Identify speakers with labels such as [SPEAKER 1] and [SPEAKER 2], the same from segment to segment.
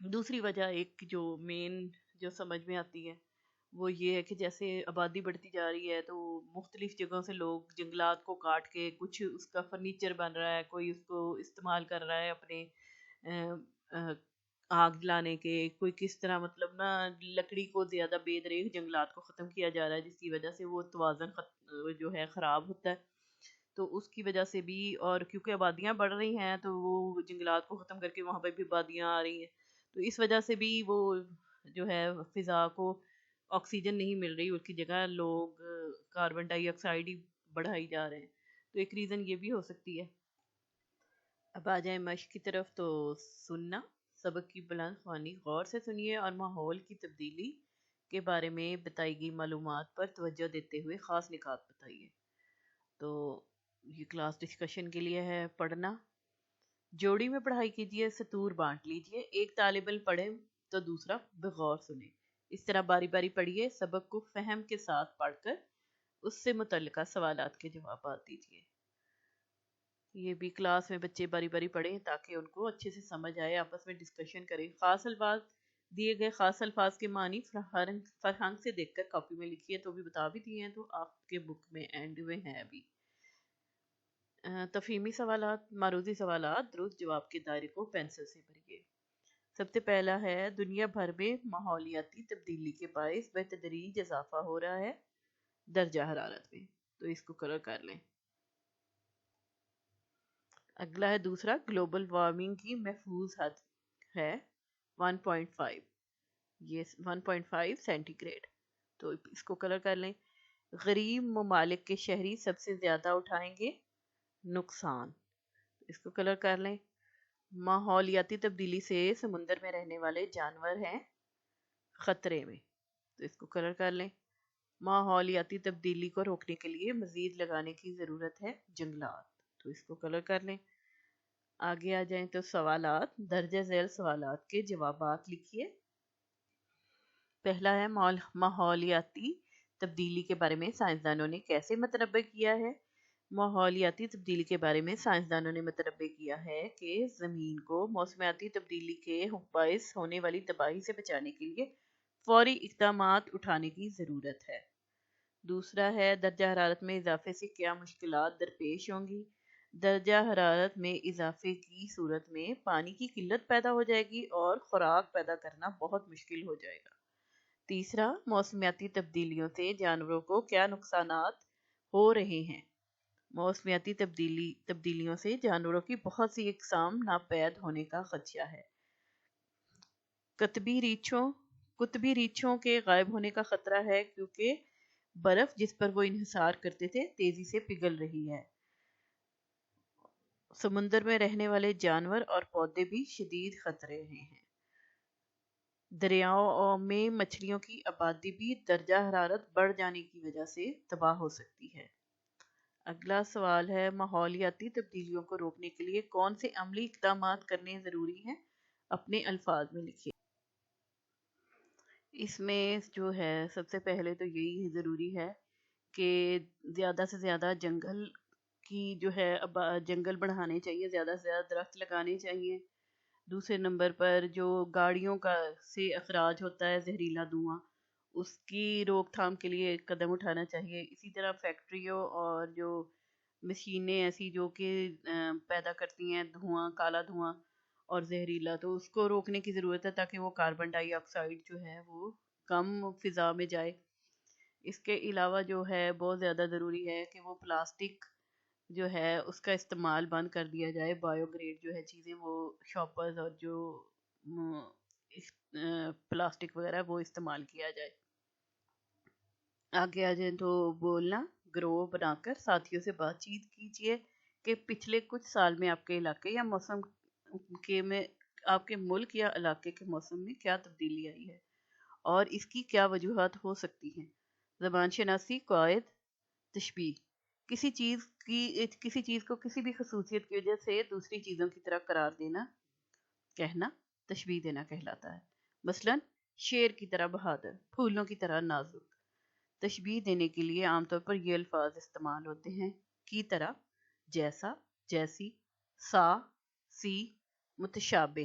[SPEAKER 1] دوسری وجہ ایک جو مین جو سمجھ میں آتی ہے وہ یہ ہے کہ جیسے آبادی بڑھتی جا رہی ہے تو مختلف جگہوں سے لوگ جنگلات کو کاٹ کے کچھ اس کا فرنیچر بن رہا ہے، کوئی اس کو استعمال کر رہا ہے اپنے آگ جلانے کے، کوئی کس طرح مطلب نا لکڑی کو زیادہ بے دریغ جنگلات کو ختم کیا جا رہا ہے، جس کی وجہ سے وہ توازن جو ہے خراب ہوتا ہے. تو اس کی وجہ سے بھی، اور کیونکہ آبادیاں بڑھ رہی ہیں تو وہ جنگلات کو ختم کر کے وہاں پہ بھی آبادیاں آ رہی ہیں، تو اس وجہ سے بھی وہ جو ہے فضا کو آکسیجن نہیں مل رہی، اس کی جگہ لوگ کاربن ڈائی آکسائڈ ہی بڑھائی جا رہے ہیں. تو ایک ریزن یہ بھی ہو سکتی ہے. اب آ جائیں مشق کی طرف. تو سننا، سبق کی بلند خوانی غور سے سنیے اور ماحول کی تبدیلی کے بارے میں بتائی گئی معلومات پر توجہ دیتے ہوئے خاص نکات بتائیے. تو یہ کلاس ڈسکشن کے لیے ہے. پڑھنا، جوڑی میں پڑھائی کیجیے، سطور بانٹ لیجیے، ایک طالب علم پڑھے تو دوسرا بغور سنے. اس طرح باری باری پڑھیے، سبق کو فہم کے ساتھ پڑھ کر اس سے متعلقہ سوالات کے جوابات دیجیے. یہ بھی کلاس میں بچے باری باری پڑھیں تاکہ ان کو اچھے سے سمجھ آئے، آپس میں ڈسکشن کریں. خاص الفاظ، دیے گئے خاص الفاظ کے معنی فرہنگ سے دیکھ کر کاپی میں لکھیے. تو بھی بتا بھی دیے ہیں، تو آپ کے بک میں اینڈ میں ہے ابھی. تفہیمی سوالات، معروضی سوالات درست جواب کے دائرے کو پینسل سے بھریے. سب سے پہلا ہے، دنیا بھر میں ماحولیاتی تبدیلی کے باعث بتدریج اضافہ ہو رہا ہے درجہ حرارت میں. تو اس کو کلر کر لیں. اگلا ہے دوسرا، گلوبل وارمنگ کی محفوظ حد ہے 1.5، یہ 1.5 سینٹی گریڈ. تو اس کو کلر کر لیں. غریب ممالک کے شہری سب سے زیادہ اٹھائیں گے نقصان. اس کو کلر کر لیں. ماحولیاتی تبدیلی سے سمندر میں رہنے والے جانور ہیں خطرے میں. تو اس کو کلر کر لیں. ماحولیاتی تبدیلی کو روکنے کے لیے مزید لگانے کی ضرورت ہے جنگلات. تو اس کو کلر کر لیں. آگے آ جائیں تو سوالات، درجہ ذیل سوالات کے جوابات لکھیے. پہلا ہے، ماحولیاتی تبدیلی کے بارے میں سائنسدانوں نے کیسے متنبع کیا ہے؟ ماحولیاتی تبدیلی کے بارے میں سائنسدانوں نے متنبع کیا ہے کہ زمین کو موسمیاتی تبدیلی کے باعث ہونے والی تباہی سے بچانے کے لیے فوری اقدامات اٹھانے کی ضرورت ہے. دوسرا ہے، درجہ حرارت میں اضافے سے کیا مشکلات درپیش ہوں گی؟ درجہ حرارت میں اضافے کی صورت میں پانی کی قلت پیدا ہو جائے گی اور خوراک پیدا کرنا بہت مشکل ہو جائے گا. تیسرا، موسمیاتی تبدیلیوں سے جانوروں کو کیا نقصانات ہو رہے ہیں؟ موسمیاتی تبدیلیوں سے جانوروں کی بہت سی اقسام ناپید ہونے کا خدشہ ہے. قطبی ریچھوں کے غائب ہونے کا خطرہ ہے کیونکہ برف جس پر وہ انحصار کرتے تھے تیزی سے پگھل رہی ہے. سمندر میں رہنے والے جانور اور پودے بھی شدید خطرے ہیں. دریاؤں میں مچھلیوں کی آبادی بھی درجہ حرارت بڑھ جانے کی وجہ سے تباہ ہو سکتی ہے. اگلا سوال ہے، ماحولیاتی تبدیلیوں کو روکنے کے لیے کون سے عملی اقدامات کرنے ضروری ہیں؟ اپنے الفاظ میں لکھیے. اس میں جو ہے سب سے پہلے تو یہی ضروری ہے کہ زیادہ سے زیادہ جنگل کی جو ہے جنگل بڑھانے چاہیے، زیادہ سے زیادہ درخت لگانے چاہیے. دوسرے نمبر پر جو گاڑیوں کا سے اخراج ہوتا ہے زہریلا دھواں، اس کی روک تھام کے لیے قدم اٹھانا چاہیے. اسی طرح فیکٹریوں اور جو مشینیں ایسی جو کہ پیدا کرتی ہیں دھواں، کالا دھواں اور زہریلا، تو اس کو روکنے کی ضرورت ہے تاکہ وہ کاربن ڈائی آکسائڈ جو ہے وہ کم فضا میں جائے. اس کے علاوہ جو ہے بہت زیادہ ضروری ہے کہ وہ پلاسٹک جو ہے اس کا استعمال بند کر دیا جائے. بایو گریڈ جو ہے چیزیں، وہ شاپرز اور جو پلاسٹک وغیرہ وہ استعمال کیا جائے. آگے آ جائیں تو بولنا، گروہ بنا کر ساتھیوں سے بات چیت کیجیے کہ پچھلے کچھ سال میں آپ کے علاقے یا موسم میں آپ کے ملک یا علاقے کے موسم میں کیا تبدیلی آئی ہے اور اس کی کیا وجوہات ہو سکتی ہیں. زبان شناسی، قواعد، تشبیہ، کسی چیز کو کسی بھی خصوصیت کی وجہ سے دوسری چیزوں کی طرح قرار دینا کہنا تشبیہ دینا کہلاتا ہے. مثلاً شیر کی طرح بہادر، پھولوں کی طرح نازک. تشبیہ دینے کے لیے عام طور پر یہ الفاظ استعمال ہوتے ہیں: کی طرح، جیسا، جیسی، سا، سی، متشابہ.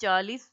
[SPEAKER 1] 40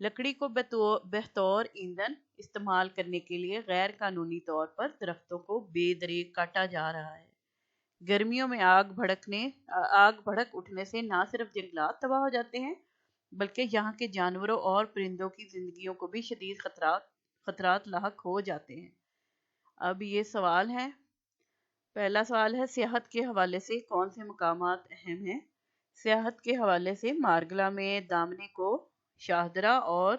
[SPEAKER 1] لکڑی کو بطور ایندھن استعمال کرنے کے لیے غیر قانونی طور پر درختوں کو بے دریغ کاٹا جا رہا ہے۔ گرمیوں میں آگ بھڑک اٹھنے سے نہ صرف جنگلات تباہ ہو جاتے ہیں بلکہ یہاں کے جانوروں اور پرندوں کی زندگیوں کو بھی شدید خطرات لاحق ہو جاتے ہیں۔ اب یہ سوال ہے، پہلا سوال ہے سیاحت کے حوالے سے کون سے مقامات اہم ہیں؟ سیاحت کے حوالے سے مارگلہ میں دامنی کو، شاہدرہ اور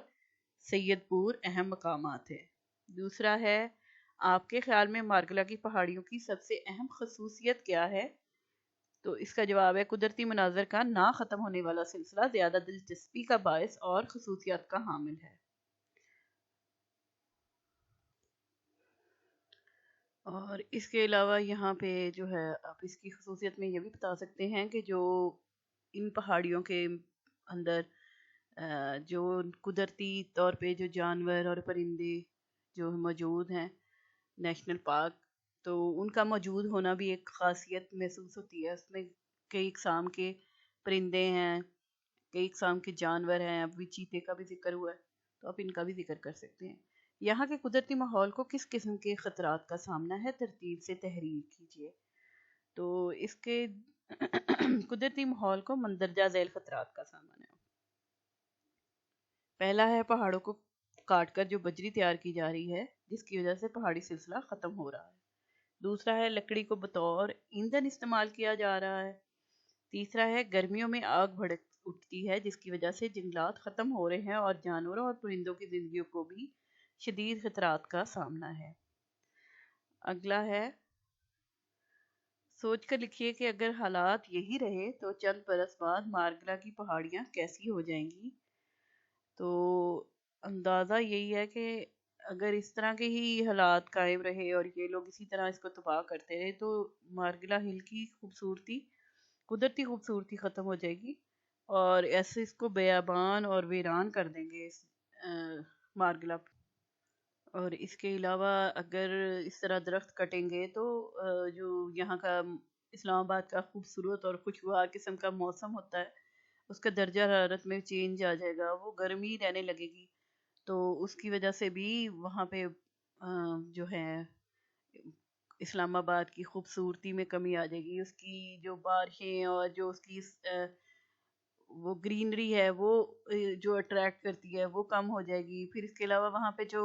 [SPEAKER 1] سید پور اہم مقامات ہیں۔ دوسرا ہے، آپ کے خیال میں مارگلہ کی پہاڑیوں کی سب سے اہم خصوصیت کیا ہے؟ تو اس کا جواب ہے قدرتی مناظر کا نہ ختم ہونے والا سلسلہ زیادہ دلچسپی کا باعث اور خصوصیات کا حامل ہے۔ اور اس کے علاوہ یہاں پہ جو ہے آپ اس کی خصوصیت میں یہ بھی بتا سکتے ہیں کہ جو ان پہاڑیوں کے اندر جو قدرتی طور پہ جو جانور اور پرندے جو موجود ہیں نیشنل پارک، تو ان کا موجود ہونا بھی ایک خاصیت محسوس ہوتی ہے۔ اس میں کئی اقسام کے پرندے ہیں، کئی اقسام کے جانور ہیں، ابھی چیتے کا بھی ذکر ہوا ہے تو آپ ان کا بھی ذکر کر سکتے ہیں۔ یہاں کے قدرتی ماحول کو کس قسم کے خطرات کا سامنا ہے؟ ترتیب سے تحریر کیجیے۔ تو اس کے قدرتی ماحول کو مندرجہ ذیل خطرات کا سامنا ہے۔ پہلا ہے پہاڑوں کو کاٹ کر جو بجری تیار کی جا رہی ہے جس کی وجہ سے پہاڑی سلسلہ ختم ہو رہا ہے۔ دوسرا ہے لکڑی کو بطور ایندھن استعمال کیا جا رہا ہے۔ تیسرا ہے گرمیوں میں آگ بھڑک اٹھتی ہے جس کی وجہ سے جنگلات ختم ہو رہے ہیں اور جانوروں اور پرندوں کی زندگیوں کو بھی شدید خطرات کا سامنا ہے۔ اگلا ہے، سوچ کر لکھیے کہ اگر حالات یہی رہے تو چند برس بعد مارگلہ کی پہاڑیاں کیسی ہو جائیں گی؟ تو اندازہ یہی ہے کہ اگر اس طرح کے ہی حالات قائم رہے اور یہ لوگ اسی طرح اس کو تباہ کرتے رہے تو مارگلہ ہل کی قدرتی خوبصورتی ختم ہو جائے گی اور ایسے اس کو بیابان اور ویران کر دیں گے اس مارگلہ۔ اور اس کے علاوہ اگر اس طرح درخت کٹیں گے تو جو یہاں کا اسلام آباد کا خوبصورت اور خوشگوار قسم کا موسم ہوتا ہے اس کا درجہ حرارت میں چینج آ جائے گا، وہ گرمی رہنے لگے گی، تو اس کی وجہ سے بھی وہاں پہ جو ہے اسلام آباد کی خوبصورتی میں کمی آ جائے گی۔ اس کی جو بارشیں اور جو اس کی وہ گرینری ہے وہ جو اٹریکٹ کرتی ہے وہ کم ہو جائے گی۔ پھر اس کے علاوہ وہاں پہ جو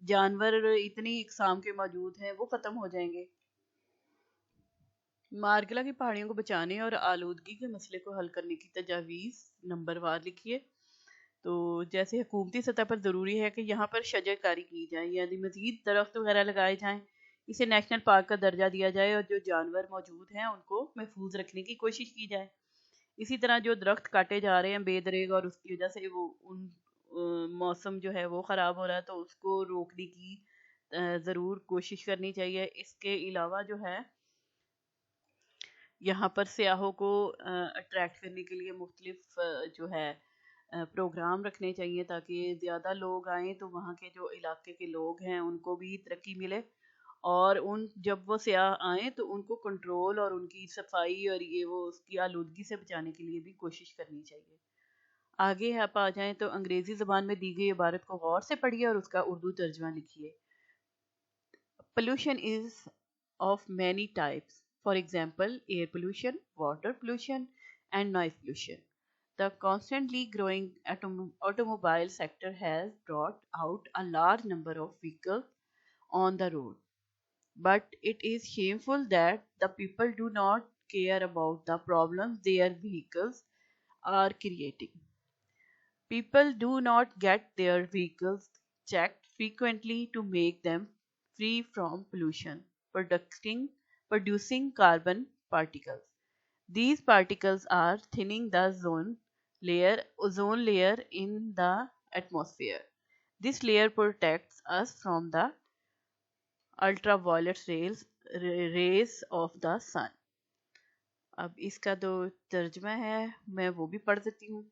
[SPEAKER 1] جانور اتنی اقسام کے موجود ہیں وہ ختم ہو جائیں گے۔ مارگلہ کی پہاڑیوں کو بچانے اور آلودگی کے مسئلے کو حل کرنے کی تجاویز نمبر وار لکھیے۔ تو جیسے حکومتی سطح پر ضروری ہے کہ یہاں پر شجر کاری کی جائے، یعنی مزید درخت وغیرہ لگائے جائیں، اسے نیشنل پارک کا درجہ دیا جائے اور جو جانور موجود ہیں ان کو محفوظ رکھنے کی کوشش کی جائے۔ اسی طرح جو درخت کاٹے جا رہے ہیں بے دریغ اور اس کی وجہ سے وہ موسم جو ہے وہ خراب ہو رہا ہے تو اس کو روکنے کی ضرور کوشش کرنی چاہیے۔ اس کے علاوہ جو ہے یہاں پر سیاحوں کو اٹریکٹ کرنے کے لیے مختلف جو ہے پروگرام رکھنے چاہیے تاکہ زیادہ لوگ آئیں تو وہاں کے جو علاقے کے لوگ ہیں ان کو بھی ترقی ملے، اور جب وہ سیاح آئیں تو ان کو کنٹرول اور ان کی صفائی اور یہ وہ اس کی آلودگی سے بچانے کے لیے بھی کوشش کرنی چاہیے۔ آگے آپ آ جائیں تو انگریزی زبان میں دی گئی عبارت کو غور سے پڑھیے اور اس کا اردو ترجمہ لکھیے۔ Pollution is of many types. For example, air pollution, water pollution, and noise pollution. The constantly growing automobile sector has brought out a large number of vehicles on the road. But it is shameful that the people do not care about the problems their vehicles are creating. People do not get their vehicles checked frequently to make them free from pollution, producing carbon particles. These particles are thinning the ozone layer in the atmosphere. This layer protects us from the ultraviolet rays of the sun. اب اس کا جو ترجمہ ہے میں وہ بھی پڑھ دیتی ہوں۔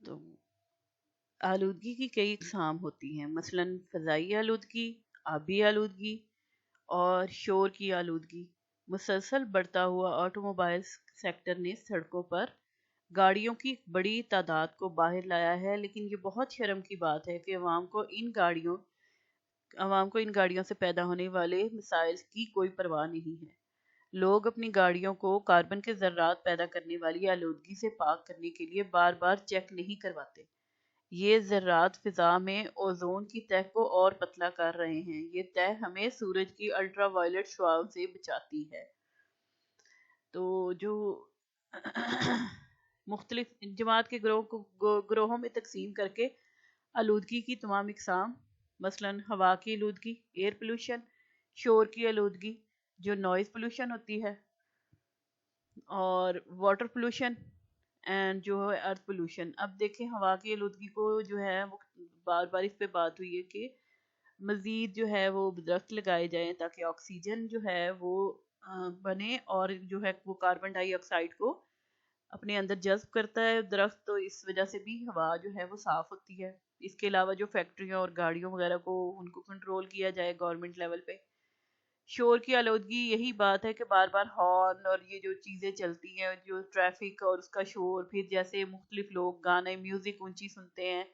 [SPEAKER 1] تو آلودگی کی کئی اقسام ہوتی ہیں، مثلاً فضائی آلودگی، آبی آلودگی اور شور کی آلودگی۔ مسلسل بڑھتا ہوا آٹو موبائل سیکٹر نے سڑکوں پر گاڑیوں کی بڑی تعداد کو باہر لایا ہے، لیکن یہ بہت شرم کی بات ہے کہ عوام کو ان گاڑیوں سے پیدا ہونے والے مسائل کی کوئی پرواہ نہیں ہے۔ لوگ اپنی گاڑیوں کو کاربن کے ذرات پیدا کرنے والی آلودگی سے پاک کرنے کے لیے بار بار چیک نہیں کرواتے۔ یہ ذرات فضا میں اوزون کی تہہ کو اور پتلا کر رہے ہیں۔ یہ تہہ ہمیں سورج کی الٹرا وائلٹ شعاؤں سے بچاتی ہے۔ تو جو مختلف جماعت کے گروہوں میں تقسیم کر کے آلودگی کی تمام اقسام، مثلاً ہوا کی آلودگی، ایئر پولوشن، شور کی آلودگی جو نوائز پولوشن ہوتی ہے، اور واٹر پولوشن اینڈ جو ہے ارتھ پولوشن۔ اب دیکھیں ہوا کی آلودگی کو جو ہے وہ بار بار اس پہ بات ہوئی ہے کہ مزید جو ہے وہ درخت لگائے جائیں تاکہ آکسیجن جو ہے وہ بنے، اور جو ہے وہ کاربن ڈائی آکسائڈ کو اپنے اندر جذب کرتا ہے درخت، تو اس وجہ سے بھی ہوا جو ہے وہ صاف ہوتی ہے۔ اس کے علاوہ جو فیکٹریوں اور گاڑیوں وغیرہ کو ان کو کنٹرول کیا جائے گورنمنٹ لیول پہ۔ شور کی آلودگی یہی بات ہے کہ بار بار ہارن اور یہ جو چیزیں چلتی ہیں، جو ٹریفک اور اس کا شور، پھر جیسے مختلف لوگ گانے میوزک اونچی سنتے ہیں،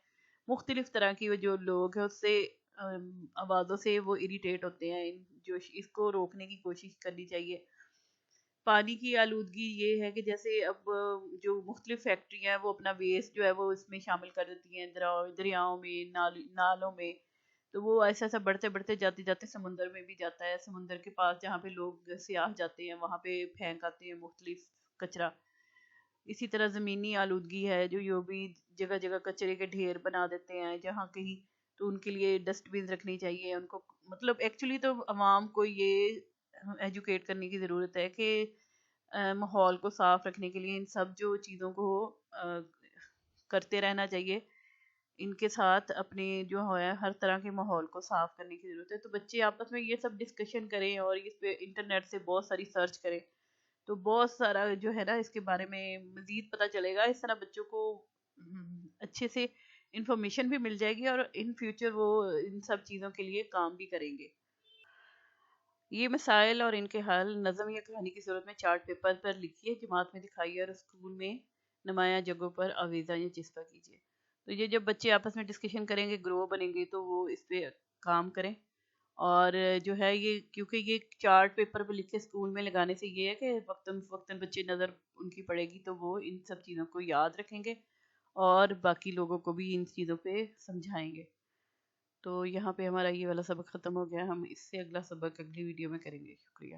[SPEAKER 1] مختلف طرح کی وہ جو لوگ ہیں اس سے آوازوں سے وہ اریٹیٹ ہوتے ہیں، جو اس کو روکنے کی کوشش کرنی چاہیے۔ پانی کی آلودگی یہ ہے کہ جیسے اب جو مختلف فیکٹریاں ہیں وہ اپنا ویسٹ جو ہے وہ اس میں شامل کر دیتی ہیں، دریاؤں میں، نالوں میں، تو وہ ایسا ایسا بڑھتے بڑھتے جاتے جاتے سمندر میں بھی جاتا ہے۔ سمندر کے پاس جہاں پہ لوگ سیاح جاتے ہیں وہاں پہ پھینک آتے ہیں مختلف کچرا۔ اسی طرح زمینی آلودگی ہے جو یہ بھی جگہ جگہ کچرے کے ڈھیر بنا دیتے ہیں جہاں کہیں، تو ان کے لیے ڈسٹ بین رکھنی چاہیے ان کو۔ مطلب ایکچولی تو عوام کو یہ ایجوکیٹ کرنے کی ضرورت ہے کہ ماحول کو صاف رکھنے کے لیے ان سب جو چیزوں کو کرتے رہنا چاہیے، ان کے ساتھ اپنے جو ہے ہر طرح کے ماحول کو صاف کرنے کی ضرورت ہے۔ تو بچے آپس میں یہ سب ڈسکشن کریں اور اس پہ انٹرنیٹ سے بہت ساری سرچ کریں، تو بہت سارا جو ہے نا اس کے بارے میں مزید پتہ چلے گا۔ اس طرح بچوں کو اچھے سے انفارمیشن بھی مل جائے گی اور ان فیوچر وہ ان سب چیزوں کے لیے کام بھی کریں گے۔ یہ مسائل اور ان کے حل نظم یا کہانی کی صورت میں چارٹ پیپر پر لکھیے، جماعت میں دکھائیے اور اسکول میں نمایاں جگہوں پر آویزاں یا چسپاں کیجیے۔ تو یہ جب بچے آپس میں ڈسکشن کریں گے، گروہ بنیں گے، تو وہ اس پہ کام کریں۔ اور جو ہے یہ کیونکہ یہ چارٹ پیپر پہ لکھ کے اسکول میں لگانے سے یہ ہے کہ وقتاً فوقتاً بچے نظر ان کی پڑے گی تو وہ ان سب چیزوں کو یاد رکھیں گے اور باقی لوگوں کو بھی ان چیزوں پہ سمجھائیں گے۔ تو یہاں پہ ہمارا یہ والا سبق ختم ہو گیا، ہم اس سے اگلا سبق اگلی ویڈیو میں کریں گے۔ شکریہ۔